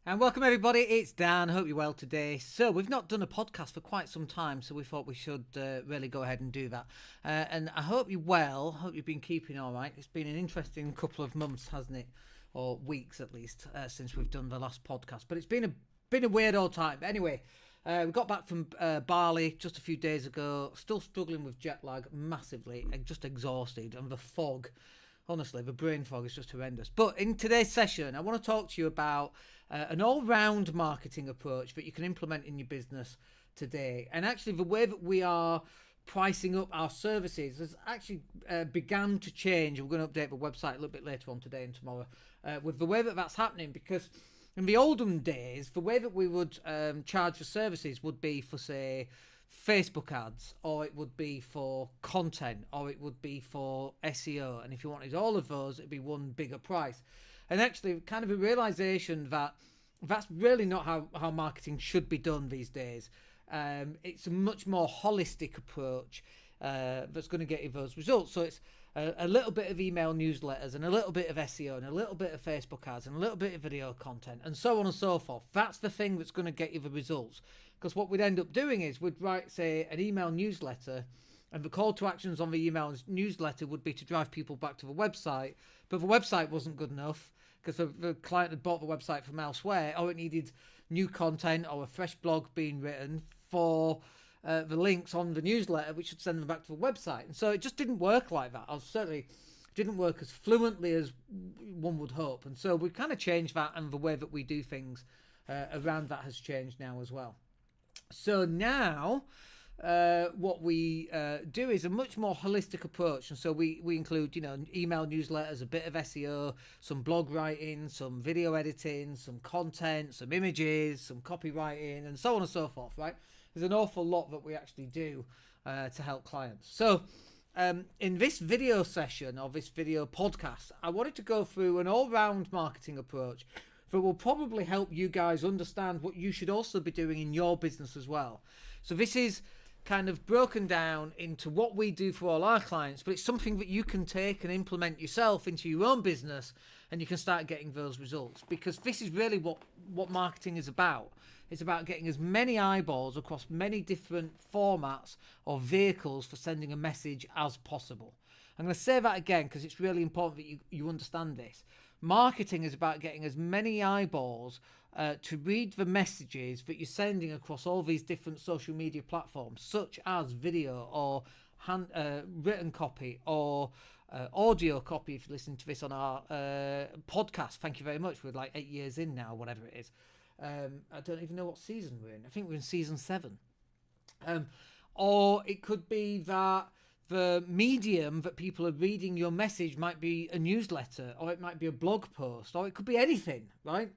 And welcome everybody, it's Dan. Hope you're well today. So we've not done a podcast for quite some time, so we thought we should really go ahead and do that. And I hope you're well. Hope you've been keeping all right. It's been an interesting couple of months, hasn't it, or weeks at least, since we've done the last podcast. But it's been a weird old time. Anyway, we got back from Bali just a few days ago. Still struggling with jet lag massively, and just exhausted, and the fog. Honestly, the brain fog is just horrendous. But in today's session, I want to talk to you about an all-round marketing approach that you can implement in your business today. And actually, the way that we are pricing up our services has actually began to change. We're going to update the website a little bit later on today and tomorrow with the way that that's happening, because in the olden days, the way that we would charge for services would be for, say, Facebook ads, or it would be for content, or it would be for SEO. And if you wanted all of those, it'd be one bigger price. And actually, kind of a realization that that's really not how marketing should be done these days. It's a much more holistic approach that's going to get you those results. So it's a little bit of email newsletters, and a little bit of SEO, and a little bit of Facebook ads, and a little bit of video content, and so on and so forth. That's the thing that's going to get you the results. Because what we'd end up doing is we'd write, say, an email newsletter, and the call to actions on the email newsletter would be to drive people back to the website. But the website wasn't good enough because the client had bought the website from elsewhere, or it needed new content or a fresh blog being written for the links on the newsletter, which should send them back to the website. And so it just didn't work like that. I certainly didn't work as fluently as one would hope. And so we kind of changed that, and the way that we do things around that has changed now as well. So now what we do is a much more holistic approach. And so we include, email newsletters, a bit of SEO, some blog writing, some video editing, some content, some images, some copywriting, and so on and so forth, right? There's an awful lot that we actually do to help clients. So in this video session, or this video podcast, I wanted to go through an all-round marketing approach that will probably help you guys understand what you should also be doing in your business as well. So this is kind of broken down into what we do for all our clients, but it's something that you can take and implement yourself into your own business, and you can start getting those results, because this is really what marketing is about. It's about getting as many eyeballs across many different formats or vehicles for sending a message as possible. I'm going to say that again because it's really important that you understand this. Marketing is about getting as many eyeballs to read the messages that you're sending across all these different social media platforms, such as video or written copy or audio copy. If you listen to this on our podcast, thank you very much. We're like 8 years in now, whatever it is. I don't even know what season we're in. I think we're in season 7. Or it could be that the medium that people are reading your message might be a newsletter, or it might be a blog post, or it could be anything, right?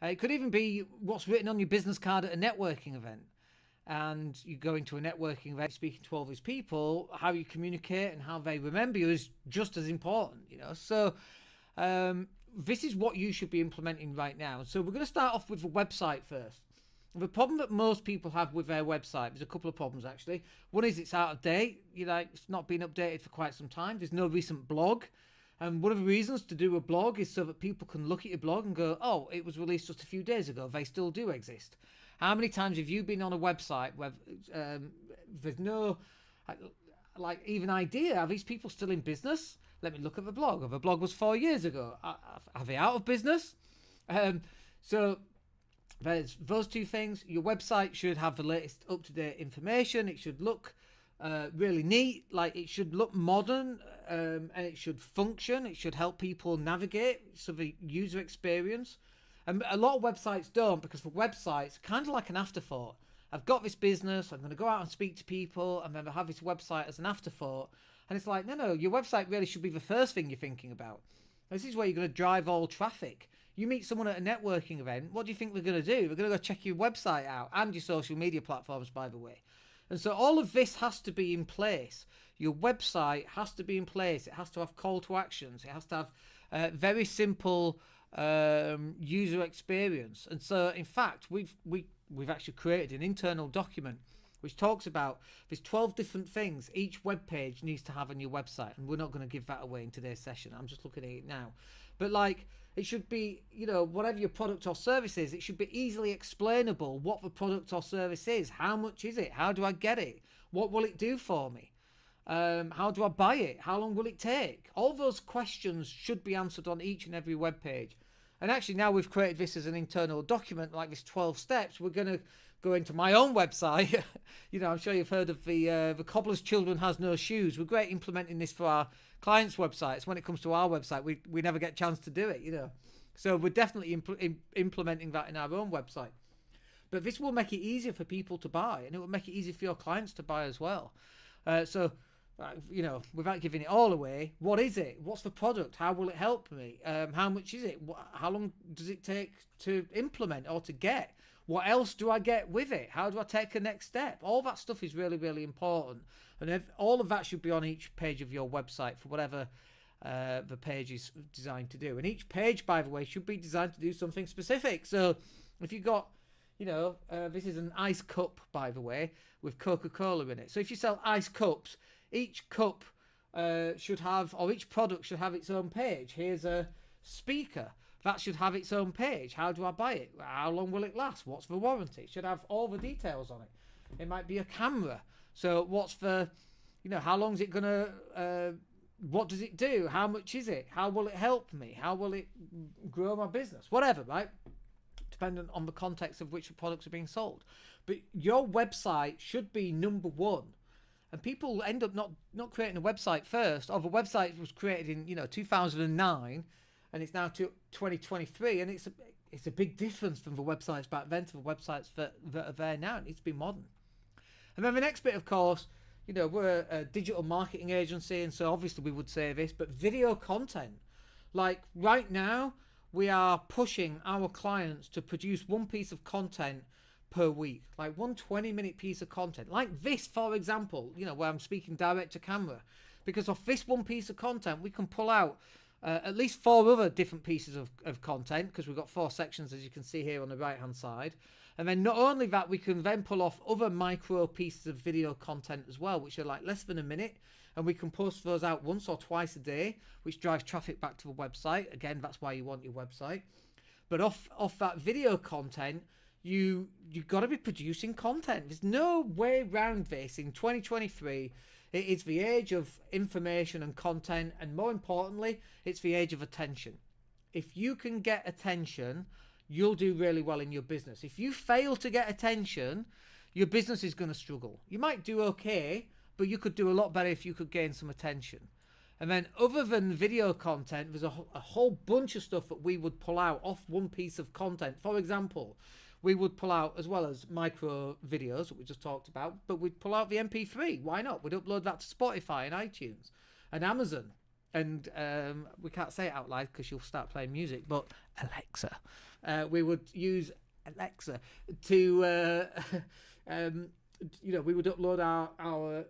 It could even be what's written on your business card at a networking event. And you go into a networking event, speaking to all these people, how you communicate and how they remember you is just as important, So this is what you should be implementing right now. So we're going to start off with the website first. The problem that most people have with their website, there's a couple of problems actually. One is it's out of date. It's not been updated for quite some time. There's no recent blog. And one of the reasons to do a blog is so that people can look at your blog and go, oh, it was released just a few days ago. They still do exist. How many times have you been on a website where there's no even idea, are these people still in business? Let me look at the blog. The blog was 4 years ago. Are they out of business? So there's those two things. Your website should have the latest up-to-date information. It should look really neat. Like, it should look modern, and it should function. It should help people navigate, so the user experience. And a lot of websites don't, because the website's kind of like an afterthought. I've got this business, I'm going to go out and speak to people, and then I have this website as an afterthought. And it's like, no, your website really should be the first thing you're thinking about. This is where you're going to drive all traffic. You meet someone at a networking event, what do you think they're going to do? They're going to go check your website out, and your social media platforms, by the way. And so all of this has to be in place. Your website has to be in place. It has to have call to actions. It has to have very simple user experience. And so, in fact, we've actually created an internal document which talks about there's 12 different things each web page needs to have on your website, and we're not going to give that away in today's session. I'm just looking at it now. But like, It should be, whatever your product or service is, it should be easily explainable what the product or service is. How much is it? How do I get it? What will it do for me? How do I buy it? How long will it take? All those questions should be answered on each and every web page. And actually, now we've created this as an internal document, like this 12 steps, we're going to go into my own website. I'm sure you've heard of the Cobbler's Children Has No Shoes. We're great implementing this for our clients' websites. When it comes to our website, we never get a chance to do it, So we're definitely implementing that in our own website. But this will make it easier for people to buy, and it will make it easier for your clients to buy as well. Without giving it all away, what is it? What's the product? How will it help me? How much is it? How long does it take to implement or to get? What else do I get with it? How do I take a next step? All that stuff is really, really important. And all of that should be on each page of your website for whatever the page is designed to do. And each page, by the way, should be designed to do something specific. So if you've got, this is an ice cup, by the way, with Coca-Cola in it. So if you sell ice cups, each cup should have, or each product should have its own page. Here's a speaker. That should have its own page. How do I buy it? How long will it last? What's the warranty? It should have all the details on it. It might be a camera. So what's the, how long is it going to, what does it do? How much is it? How will it help me? How will it grow my business? Whatever, right? Dependent on the context of which the products are being sold. But your website should be number one. And people end up not creating a website first. Or the website was created in 2009, and it's now 2023, and it's a big difference from the websites back then to the websites that are there now. It needs to be modern. And then the next bit, of course, we're a digital marketing agency, and so obviously we would say this, but video content. Like right now, we are pushing our clients to produce one piece of content per week, like one 20-minute piece of content, like this, for example, where I'm speaking direct to camera. Because of this one piece of content, we can pull out at least 4 other different pieces of content, because we've got 4 sections, as you can see here on the right-hand side. And then not only that, we can then pull off other micro pieces of video content as well, which are like less than a minute, and we can post those out once or twice a day, which drives traffic back to the website. Again, that's why you want your website. But off that video content, you've got to be producing content. There's no way around this. In 2023, it is the age of information and content, and more importantly, it's the age of attention. If you can get attention, you'll do really well in your business. If you fail to get attention, your business is going to struggle. You might do okay, but you could do a lot better if you could gain some attention. And then other than video content, there's a whole bunch of stuff that we would pull out off one piece of content. For example, we would pull out, as well as micro videos that we just talked about, but we'd pull out the MP3. Why not? We'd upload that to Spotify and iTunes and Amazon. And we can't say it out loud because you'll start playing music, but Alexa. We would use Alexa to, we would upload our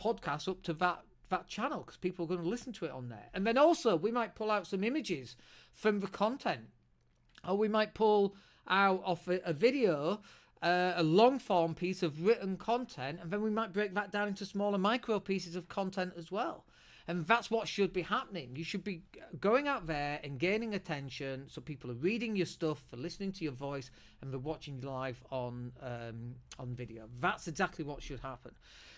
podcast up to that channel, because people are going to listen to it on there. And then also we might pull out some images from the content, or we might pull out of a video, a long form piece of written content, and then we might break that down into smaller micro pieces of content as well. And that's what should be happening. You should be going out there and gaining attention, so people are reading your stuff, they're listening to your voice, and they're watching you live on video. That's exactly what should happen.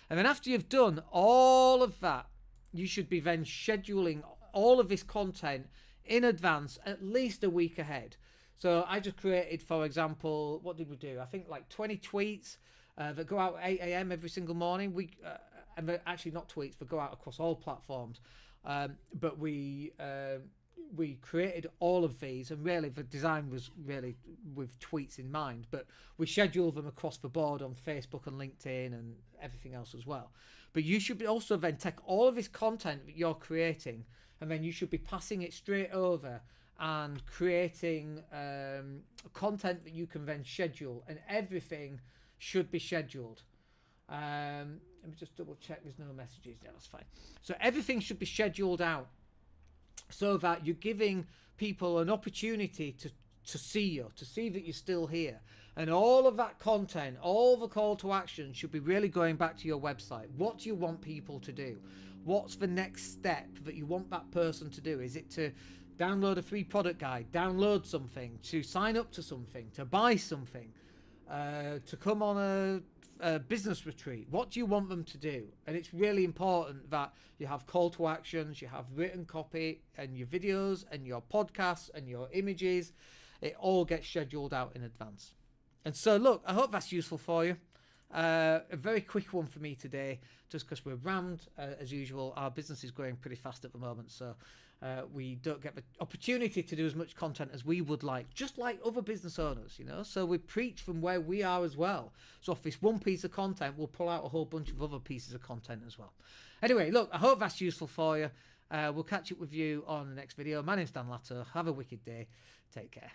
And then after you've done all of that, you should be then scheduling all of this content in advance, at least a week ahead. So I just created, for example, what did we do? I think like 20 tweets that go out at 8 a.m. every single morning. And they're actually not tweets, but go out across all platforms. But we created all of these, and really the design was really with tweets in mind. But we schedule them across the board on Facebook and LinkedIn and everything else as well. But you should be also then take all of this content that you're creating, and then you should be passing it straight over and creating content that you can then schedule, and everything should be scheduled. Let me just double check there's no messages. Yeah, that's fine. So everything should be scheduled out, so that you're giving people an opportunity to see you, to see that you're still here. And all of that content, all the call to action should be really going back to your website. What do you want people to do? What's the next step that you want that person to do? Is it to download a free product guide, download something, to sign up to something, to buy something, to come on a business retreat. What do you want them to do? And it's really important that you have call to actions, you have written copy, and your videos and your podcasts and your images. It all gets scheduled out in advance. And so look, I hope that's useful for you. A very quick one for me today, just because we're rammed as usual. Our business is growing pretty fast at the moment, so we don't get the opportunity to do as much content as we would like, just like other business owners, you know. So we preach from where we are as well. So if it's one piece of content, we'll pull out a whole bunch of other pieces of content as well. Anyway, look, I hope that's useful for you. We'll catch up with you on the next video. My name's Dan Latto. Have a wicked day. Take care.